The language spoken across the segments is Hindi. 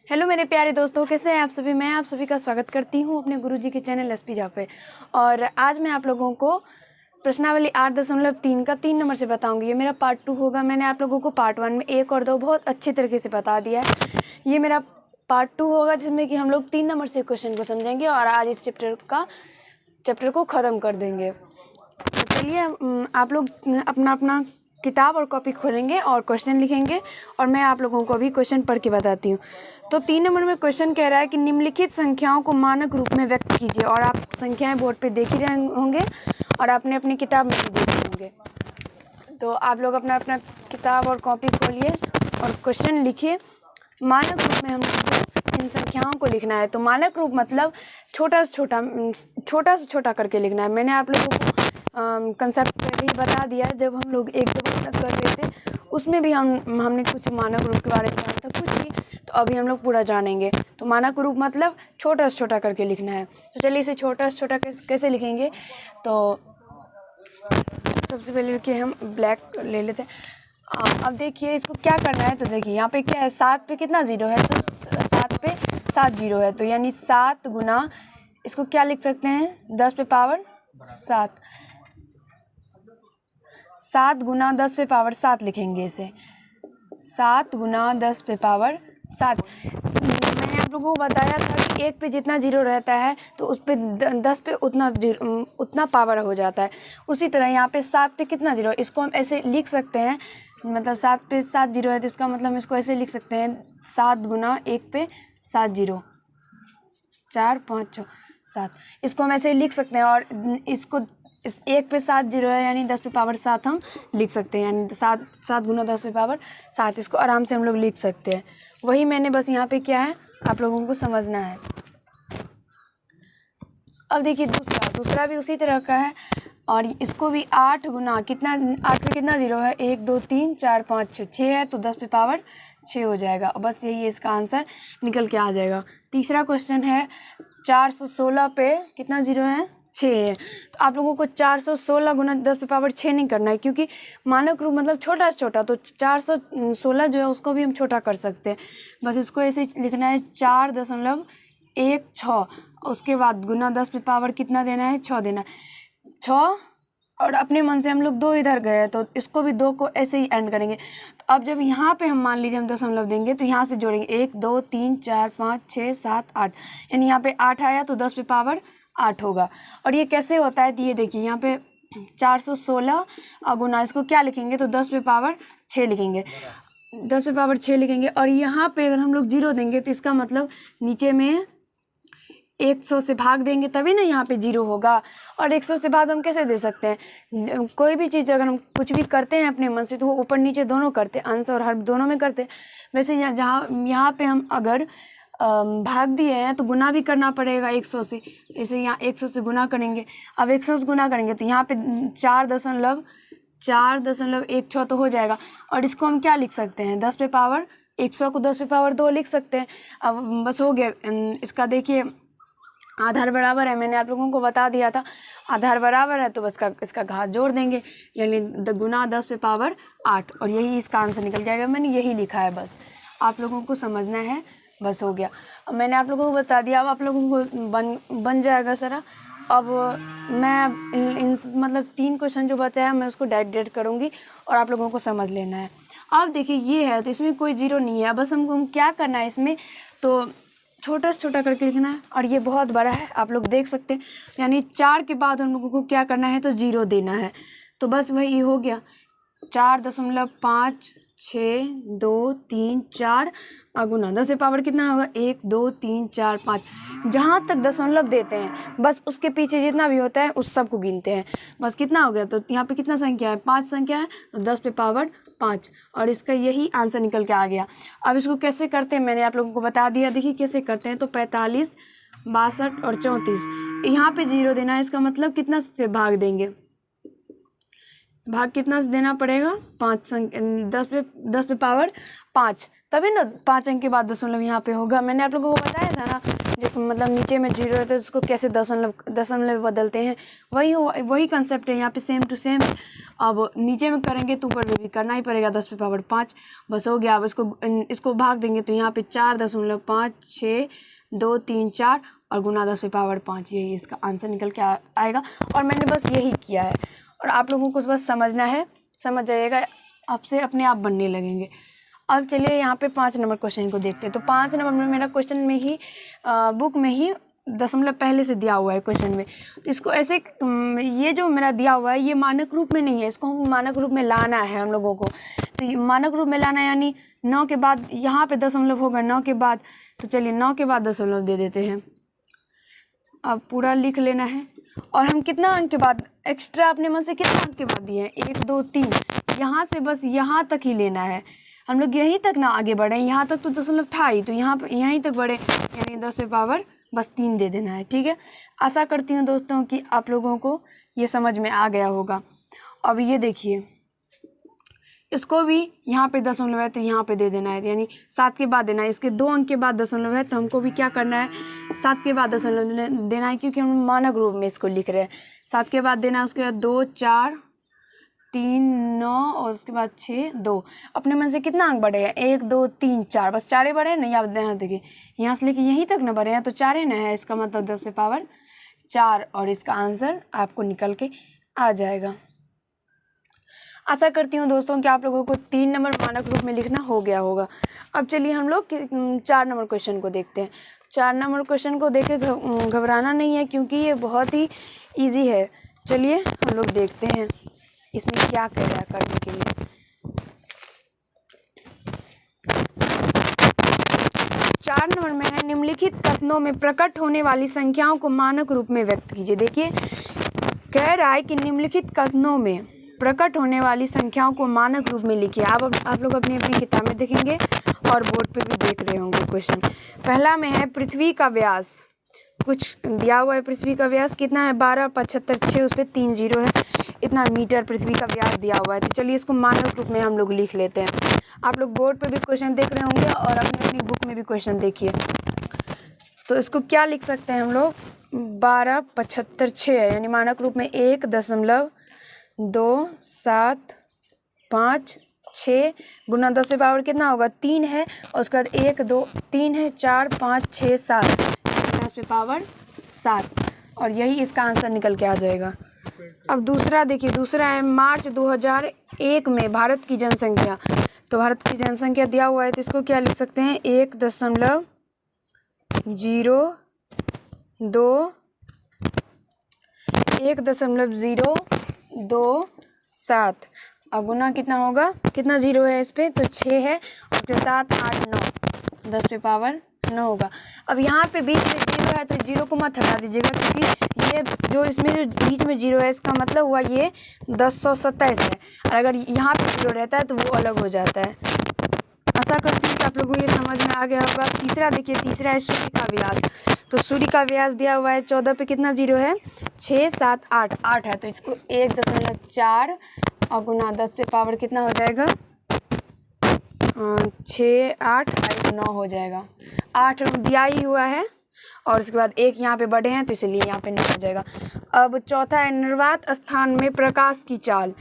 हेलो मेरे प्यारे दोस्तों, कैसे हैं आप सभी। मैं आप सभी का स्वागत करती हूं अपने गुरुजी के चैनल एसपी जा पे। और आज मैं आप लोगों को प्रश्नावली 8.3 का 3 नंबर से बताऊंगी। ये मेरा पार्ट 2 होगा। मैंने आप लोगों को पार्ट 1 में 1 और 2 बहुत अच्छे तरीके से बता दिया है। ये मेरा पार्ट 2 होगा जिसमें कि हम लोग 3 नंबर से क्वेश्चन को समझेंगे और आज इस चैप्टर को ख़त्म कर देंगे। तो चलिए आप लोग अपना अपना किताब और कॉपी खोलेंगे और क्वेश्चन लिखेंगे और मैं आप लोगों को अभी क्वेश्चन पढ़ के बताती हूँ। तो 3 नंबर में क्वेश्चन कह रहा है कि निम्नलिखित संख्याओं को मानक रूप में व्यक्त कीजिए। और आप संख्याएं बोर्ड पे देख ही रहे होंगे और आपने अपनी किताब में भी देखे होंगे। तो आप लोग अपना अपना किताब और कॉपी खोलिए और क्वेश्चन लिखिए। मानक रूप में हम इन संख्याओं को लिखना है। तो मानक रूप मतलब छोटा से छोटा करके लिखना है। मैंने आप लोगों को कंसेप्ट पहले ही बता दिया। जब हम लोग 1-2 तक कर रहे थे उसमें भी हमने कुछ मानक रूप के बारे में जाना था कुछ ही। तो अभी हम लोग पूरा जानेंगे। तो मानक रूप मतलब छोटा से छोटा करके लिखना है। तो चलिए इसे छोटा से छोटा कैसे लिखेंगे। तो सबसे पहले देखिए हम ब्लैक ले लेते हैं। अब देखिए इसको क्या करना है। तो देखिए यहाँ पे क्या है, 7 पे कितना जीरो है, तो 7 पे 7 जीरो है। तो यानी 7 गुना इसको क्या लिख सकते हैं, 10 पे पावर 7। 7 गुना 10 पे पावर 7 लिखेंगे इसे। 7 गुना 10 पे पावर 7। मैंने आप लोगों को बताया था कि 1 पे जितना जीरो रहता है तो उस पे 10 पे उतना पावर हो जाता है। उसी तरह यहाँ पे 7 पे कितना जीरो, इसको हम ऐसे लिख सकते हैं। मतलब 7 पे 7 जीरो है तो इसका मतलब हम इसको ऐसे लिख सकते हैं, 7 गुना 1 पे 7 जीरो, 4 5 6 7। इसको हम ऐसे लिख सकते हैं। और इसको इस 1 पे 7 जीरो है यानी 10 पे पावर 7 हम लिख सकते हैं। यानी 7 गुना 10 पे पावर 7, इसको आराम से हम लोग लिख सकते हैं। वही मैंने बस यहाँ पे क्या है आप लोगों को समझना है। अब देखिए दूसरा भी उसी तरह का है। और इसको भी 8 गुना कितना, 8 पे कितना जीरो है, 1 2 3 4 5 6 6 है तो 10 पे पावर 6 हो जाएगा। और बस यही इसका आंसर निकल के आ जाएगा। तीसरा क्वेश्चन है 416 पे कितना जीरो है, 6 है। तो आप लोगों को 416 गुना 10 पे पावर 6 नहीं करना है क्योंकि मानक रूप मतलब छोटा से छोटा। तो 416 जो है उसको भी हम छोटा कर सकते हैं। बस इसको ऐसे लिखना है 4.16। उसके बाद गुना 10 पे पावर कितना देना है, 6 देना है। 6 और अपने मन से हम लोग 2 इधर गए तो इसको भी 2 को ऐसे ही एंड करेंगे। तो अब जब यहाँ पे हम मान लीजिए हम दशमलव देंगे तो यहाँ से जोड़ेंगे 1 2 3 4 5 6 7 8। यानी यहाँ पे 8 आया तो 10 पे पावर 8 होगा। और ये कैसे होता है, तो ये देखिए यहाँ पे 416 गुना इसको क्या लिखेंगे, तो 10 पे पावर 6 लिखेंगे। 10 पे पावर 6 लिखेंगे। और यहाँ पे अगर हम लोग जीरो देंगे तो इसका मतलब नीचे में 100 से भाग देंगे तभी ना यहाँ पे जीरो होगा। और 100 से भाग हम कैसे दे सकते हैं, कोई भी चीज़ अगर हम कुछ भी करते हैं अपने मन से तो वो ऊपर नीचे दोनों करते हैं, अंश और हर दोनों में करते हैं। वैसे यहाँ पे हम अगर भाग दिए हैं तो गुना भी करना पड़ेगा 100 से। ऐसे यहाँ 100 से गुना करेंगे। अब 100 से गुना करेंगे तो यहाँ पे 4.16 तो हो जाएगा। और इसको हम क्या लिख सकते हैं, 10 पे पावर 100 को 10 पे पावर 2 लिख सकते हैं। अब बस हो गया। इसका देखिए आधार बराबर है, मैंने आप लोगों को बता दिया था आधार बराबर है तो बस इसका घात जोड़ देंगे यानी गुना 10 पे पावर 8 और यही इसका आंसर निकल जाएगा। मैंने यही लिखा है, बस आप लोगों को समझना है, बस हो गया। अब मैंने आप लोगों को बता दिया। अब आप लोगों को बन जाएगा सारा। अब मैं मतलब 3 क्वेश्चन जो बचा है मैं उसको डायरेक्ट करूँगी और आप लोगों को समझ लेना है। अब देखिए ये है तो इसमें कोई जीरो नहीं है। बस हमको क्या करना है इसमें, तो छोटा से छोटा करके लिखना है। और ये बहुत बड़ा है आप लोग देख सकते हैं। यानी 4 के बाद हम लोगों को क्या करना है, तो जीरो देना है। तो बस वही हो गया 4.5623 गुना 10 पे पावर कितना होगा, 1 2 3 4 5। जहाँ तक दशमलव देते हैं बस उसके पीछे जितना भी होता है उस सब को गिनते हैं। बस कितना हो गया, तो यहाँ पे कितना संख्या है, 5 संख्या है तो 10 पे पावर 5 और इसका यही आंसर निकल के आ गया। अब इसको कैसे करते हैं मैंने आप लोगों को बता दिया। देखिए कैसे करते हैं, तो 45 62 और 34 यहाँ पे जीरो देना है। इसका मतलब कितना से भाग देंगे, भाग कितना से देना पड़ेगा, 5 संख्या 10 पे पावर 5, तभी ना 5 अंक के बाद दशमलव यहाँ पे होगा। मैंने आप लोगों को बताया था ना, जो मतलब नीचे में जीरो रहता है उसको कैसे दशमलव बदलते हैं, वही कंसेप्ट है यहाँ पे, सेम टू सेम। अब नीचे में करेंगे तो ऊपर में भी करना ही पड़ेगा, 10 पे पावर 5 बस हो गया। अब इसको भाग देंगे तो यहाँ पे 4.5623 और गुना 10 पे पावर 5, यही इसका आंसर निकल के आएगा। और मैंने बस यही किया है, और आप लोगों को बस समझना है, समझ जाइएगा, आपसे अपने आप बनने लगेंगे। अब चलिए यहाँ पे 5 नंबर क्वेश्चन को देखते हैं। तो 5 नंबर में मेरा क्वेश्चन में ही बुक में ही दशमलव पहले से दिया हुआ है क्वेश्चन में। तो इसको ऐसे ये जो मेरा दिया हुआ है ये मानक रूप में नहीं है, इसको हम मानक रूप में लाना है हम लोगों को। तो ये मानक रूप में लाना है, यानी 9 के बाद यहाँ पे दशमलव होगा 9 के बाद, तो चलिए 9 के बाद दशमलव दे देते हैं। अब पूरा लिख लेना है, और हम कितना अंक के बाद एक्स्ट्रा अपने मन से कितना अंक के बाद दिए हैं, 1 2 3, यहाँ से बस यहाँ तक ही लेना है। हम लोग यहीं तक ना आगे बढ़े, यहाँ तक तो दशमलव था ही, तो यहीं तक बढ़े, यानी 10 पे पावर बस 3 दे देना है। ठीक है, आशा करती हूँ दोस्तों कि आप लोगों को ये समझ में आ गया होगा। अब ये देखिए, इसको भी यहाँ पे दशमलव है तो यहाँ पे दे देना है, यानी 7 के बाद देना है। इसके 2 अंक के बाद दशमलव है तो हमको भी क्या करना है, 7 के बाद दशमलव देना है, क्योंकि हम मानक रूप में इसको लिख रहे हैं। 7 के बाद देना है, उसके बाद 2 4 3 9 और उसके बाद 6 2। अपने मन से कितना अंक बढ़ेगा, 1 2 3 4, बस 4 बढ़े ना। यहाँ देखिए, यहाँ से लेके यहीं तक ना बढ़े हैं तो 4 ना है, इसका मतलब 10 पे पावर 4, और इसका आंसर आपको निकल के आ जाएगा। आशा करती हूँ दोस्तों कि आप लोगों को 3 नंबर मानक रूप में लिखना हो गया होगा। अब चलिए हम लोग 4 नंबर क्वेश्चन को देखते हैं। 4 नंबर क्वेश्चन को देख के घबराना नहीं है, क्योंकि ये बहुत ही ईजी है। चलिए हम लोग देखते हैं इसमें क्या कह रहा है करने के लिए। 4 नंबर में है, निम्नलिखित कथनों में प्रकट होने वाली संख्याओं को मानक रूप में व्यक्त कीजिए। देखिए कह रहा है कि निम्नलिखित कथनों में प्रकट होने वाली संख्याओं को मानक रूप में लिखिए। आप लोग अपनी अपनी किताब में देखेंगे और बोर्ड पे भी देख रहे होंगे क्वेश्चन। पहला में है पृथ्वी का व्यास, कुछ दिया हुआ है। पृथ्वी का व्यास कितना है, 12.75 उस पर 3 जीरो है, इतना मीटर पृथ्वी का व्यास दिया हुआ है। तो चलिए इसको मानक रूप में हम लोग लिख लेते हैं। आप लोग बोर्ड पे भी क्वेश्चन देख रहे होंगे और अपनी अपनी बुक में भी क्वेश्चन देखिए। तो इसको क्या लिख सकते हैं हम लोग, 12.75 है, यानी मानक रूप में 1.275 गुना 10 पे पावर कितना होगा, 3 है, और उसके बाद 1 2 3 है, 4 5 6 7, 10 पे पावर 7, और यही इसका आंसर निकल के आ जाएगा। अब दूसरा देखिए, दूसरा है मार्च 2001 में भारत की जनसंख्या। तो भारत की जनसंख्या दिया हुआ है, तो इसको क्या लिख सकते हैं, 1.027 और गुना कितना होगा, कितना जीरो है इस पर, तो 6 है, और उसके 7 8 9, 10 पे पावर 9 होगा। अब यहाँ पे बीच में जीरो है तो जीरो को मत हटा दीजिएगा, क्योंकि ये जो इसमें जो बीच में जीरो है इसका मतलब हुआ ये 1027 है, और अगर यहाँ पे जीरो रहता है तो वो अलग हो जाता है। आशा करती हूँ कि आप लोगों को ये समझ में आ गया होगा। तीसरा देखिए, तीसरा है सूर्य का व्यास। तो सूर्य का व्यास दिया हुआ है 14 पे कितना जीरो है, 6 7 8 8 है, तो इसको 1.4 और गुना 10 पे पावर कितना हो जाएगा, 6 8 9 हो जाएगा। 8 दिया ही हुआ है, और उसके बाद 1 यहाँ पे बढ़े हैं तो इसलिए यहाँ पे 9 हो जाएगा। अब चौथा है निर्वात स्थान में प्रकाश की चाल।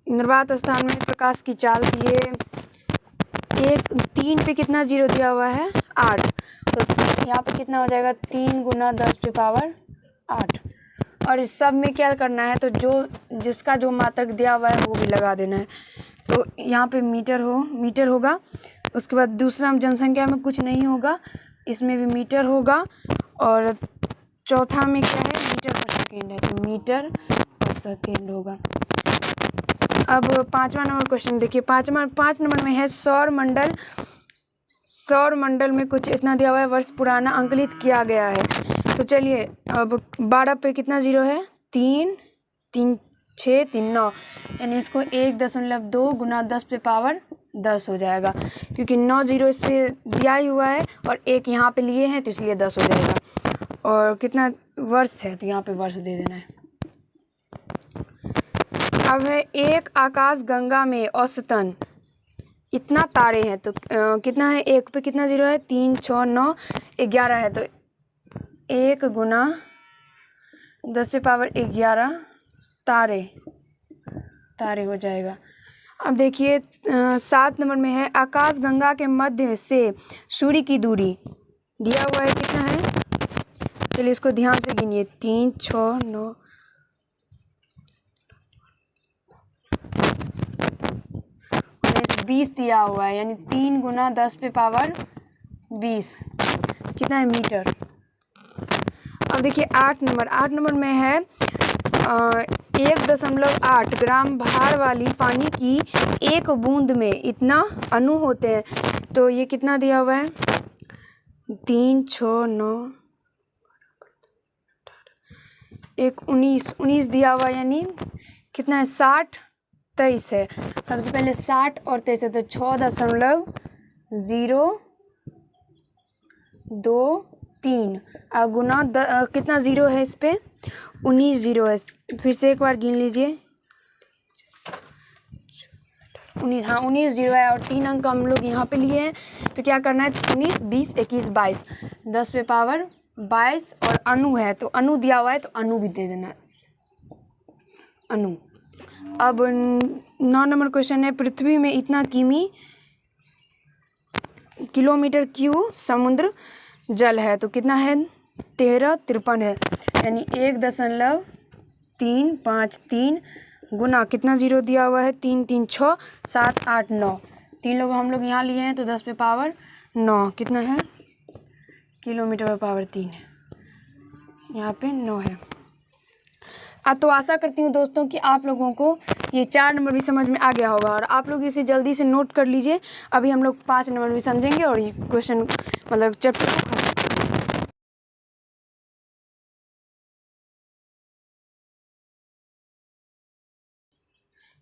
निर्वात स्थान में प्रकाश की चाल, ये 3 पे कितना जीरो दिया हुआ है, 8, तो यहाँ पे कितना हो जाएगा, 3 गुना 10 पे पावर 8। और इस सब में क्या करना है, तो जिसका जो मात्रक दिया हुआ है वो भी लगा देना है। तो यहाँ पे मीटर होगा, उसके बाद दूसरा जनसंख्या में कुछ नहीं होगा, इसमें भी मीटर होगा, और चौथा में क्या है, मीटर पर सेकेंड है, तो मीटर पर सेकेंड होगा। अब 5वां नंबर क्वेश्चन देखिए, 5 नंबर में है सौर मंडल में कुछ इतना दिया हुआ है, वर्ष पुराना अंकलित किया गया है। तो चलिए अब 12 पे कितना जीरो है, 3 3 6 3 9, यानी इसको 1.2 गुना 10 पे पावर 10 हो जाएगा, क्योंकि 9 जीरो इस पर दिया ही हुआ है और 1 यहाँ पे लिए हैं तो इसलिए 10 हो जाएगा। और कितना वर्ष है, तो यहाँ पे वर्ष दे देना है। अब है एक आकाश गंगा में औसतन इतना तारे हैं, तो कितना है, एक पे कितना जीरो है, 3 6 9 11 है, तो 1 गुना 10⁻11 तारे हो जाएगा। अब देखिए 7 नंबर में है आकाश गंगा के मध्य से सूर्य की दूरी दिया हुआ है, कितना है, चलिए इसको ध्यान से गिनिए, 3 6 9 20 दिया हुआ है, यानी 3 गुना 10⁻20 कितना है, मीटर। अब देखिए 8 नंबर में है 1.8 ग्राम भार वाली पानी की एक बूंद में इतना अणु होते हैं, तो ये कितना दिया हुआ है, 3 6 9 1 19 दिया हुआ है, यानी कितना है, 60 23 है। सबसे पहले 60 और 23 है, तो 6.023 गुना कितना ज़ीरो है इस पे, 19 ज़ीरो है। फिर से एक बार गिन लीजिए, 19, हाँ 19 ज़ीरो है, और 3 अंक हम लोग यहाँ पे लिए हैं, तो क्या करना है, 19 20 21 22 10⁻22 और अणु है, तो अणु दिया हुआ है, तो अणु भी दे देना, अणु। अब 9 नंबर क्वेश्चन है पृथ्वी में इतना किलोमीटर क्यूब समुद्र जल है, तो कितना है, 1353 है, यानी 1.353 गुना कितना जीरो दिया हुआ है, 3 3 6 7 8 9, 3 लोग हम लोग यहाँ लिए हैं, तो 10⁻9 कितना है, किलोमीटर पावर 3 है, यहाँ पे 9 है। तो आशा करती हूँ दोस्तों कि आप लोगों को ये 4 नंबर भी समझ में आ गया होगा, और आप लोग इसे जल्दी से नोट कर लीजिए। अभी हम लोग 5 नंबर भी समझेंगे और ये क्वेश्चन मतलब चैप्टर को खत्म।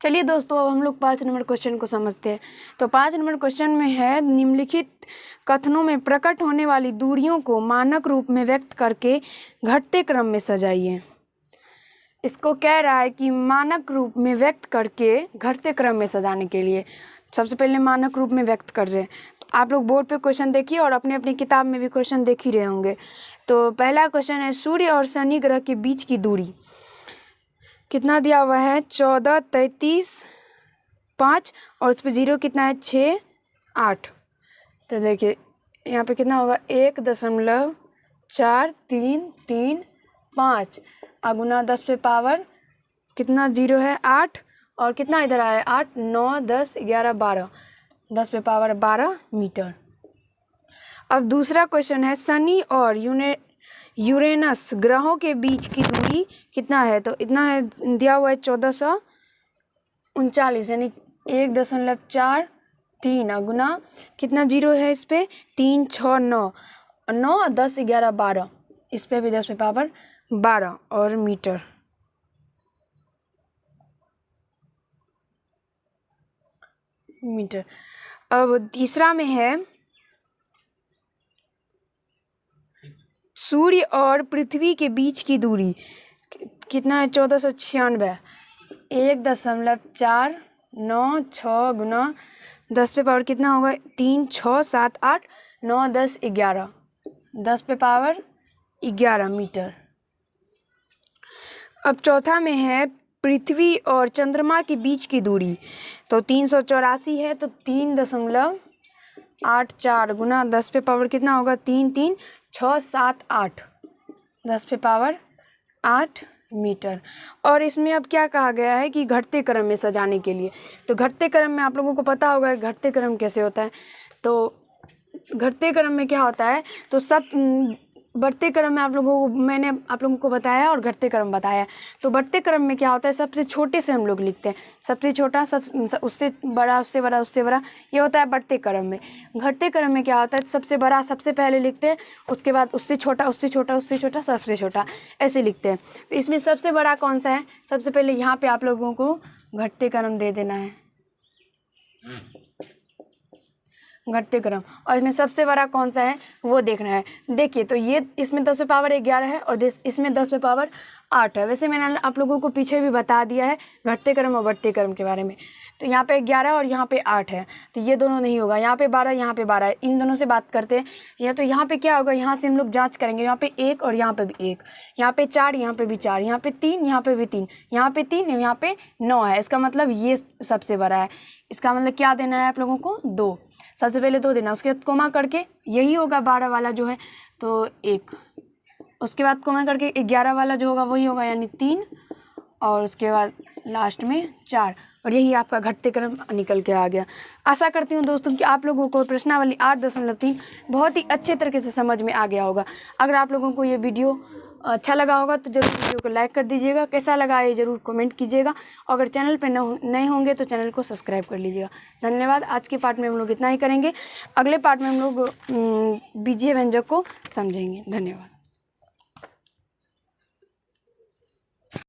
चलिए दोस्तों, अब हम लोग 5 नंबर क्वेश्चन को समझते हैं। तो 5 नंबर क्वेश्चन में है निम्नलिखित कथनों में प्रकट होने वाली दूरियों को मानक रूप में व्यक्त करके घटते क्रम में सजाइए। इसको कह रहा है कि मानक रूप में व्यक्त करके घटते क्रम में सजाने के लिए सबसे पहले मानक रूप में व्यक्त कर रहे हैं। तो आप लोग बोर्ड पे क्वेश्चन देखिए और अपने अपनी किताब में भी क्वेश्चन देख ही रहे होंगे। तो पहला क्वेश्चन है सूर्य और शनि ग्रह के बीच की दूरी कितना दिया हुआ है, 14 33 5 और उस पर जीरो कितना है, 6 8। तो देखिए यहाँ पे कितना होगा, 1.433 गुना 10 पे पावर कितना जीरो है, 8, और कितना इधर आया, 8 9 10 11 12 10 पे पावर 12 मीटर। अब दूसरा क्वेश्चन है शनि और यूरेनस ग्रहों के बीच की दूरी कितना है, तो इतना है दिया हुआ है 1439, यानी 1.43 गुना कितना जीरो है इस पे, 3 6 9 9 10 11 12, इस पे भी 10 पे पावर 12 और मीटर। अब तीसरा में है सूर्य और पृथ्वी के बीच की दूरी कितना है, 1496, 1.496 गुना 10 पे पावर कितना होगा, 3 6 7 8 9 10 11 10 पे पावर 11 मीटर। अब चौथा में है पृथ्वी और चंद्रमा के बीच की दूरी, तो 384 है, तो 3.84 गुना 10 पे पावर कितना होगा, 3 3 6 7 8 10 पे पावर 8 मीटर। और इसमें अब क्या कहा गया है कि घटते क्रम में सजाने के लिए, तो घटते क्रम में आप लोगों को पता होगा घटते क्रम कैसे होता है। तो घटते क्रम में क्या होता है, तो सब बढ़ते क्रम में मैंने आप लोगों को बताया और घटते क्रम बताया। तो बढ़ते क्रम में क्या होता है, सबसे छोटे से हम लोग लिखते हैं, सबसे छोटा उससे बड़ा उससे बड़ा उससे बड़ा, ये होता है बढ़ते क्रम में। घटते क्रम में क्या होता है, सबसे बड़ा सबसे पहले लिखते हैं, उसके बाद उससे छोटा उससे छोटा उससे छोटा सबसे छोटा, ऐसे लिखते हैं। तो इसमें सबसे बड़ा कौन सा है, सबसे पहले यहाँ पे आप लोगों को घटते क्रम दे देना है। घटते क्रम, और इसमें सबसे बड़ा कौन सा है वो देखना है। देखिए तो ये इसमें 10 पे पावर 11 है और इसमें 10 पे पावर 8 है। वैसे मैंने आप लोगों को पीछे भी बता दिया है घटते क्रम और बढ़ते क्रम के बारे में। तो यहाँ पे 11 और यहाँ पे 8 है, तो ये दोनों नहीं होगा। यहाँ पे 12, यहाँ पे 12 है, इन दोनों से बात करते हैं। या तो यहाँ पे क्या होगा, यहाँ से हम लोग जांच करेंगे, यहाँ पे 1 और यहाँ पे भी 1, यहाँ पे 4, यहाँ पे भी 4, यहाँ पे 3, यहाँ पे भी 3, यहाँ पे 3 और यहाँ पे 9 है। इसका मतलब ये सबसे बड़ा है। इसका मतलब क्या देना है आप लोगों को, 2। सबसे पहले 2 देना, उसके बाद कोमा करके यही होगा 12 वाला जो है तो 1, उसके बाद कोमा करके 11 वाला जो होगा वही होगा यानी 3, और उसके बाद लास्ट में 4, और यही आपका घटते क्रम निकल के आ गया। आशा करती हूँ दोस्तों कि आप लोगों को प्रश्नावली 8.3 बहुत ही अच्छे तरीके से समझ में आ गया होगा। अगर आप लोगों को ये वीडियो अच्छा लगा होगा तो ज़रूर वीडियो को लाइक कर दीजिएगा। कैसा लगा ये ज़रूर कमेंट कीजिएगा। अगर चैनल पे नए होंगे तो चैनल को सब्सक्राइब कर लीजिएगा। धन्यवाद। आज के पार्ट में हम लोग इतना ही करेंगे। अगले पार्ट में हम लोग बीजीय व्यंजक को समझेंगे। धन्यवाद।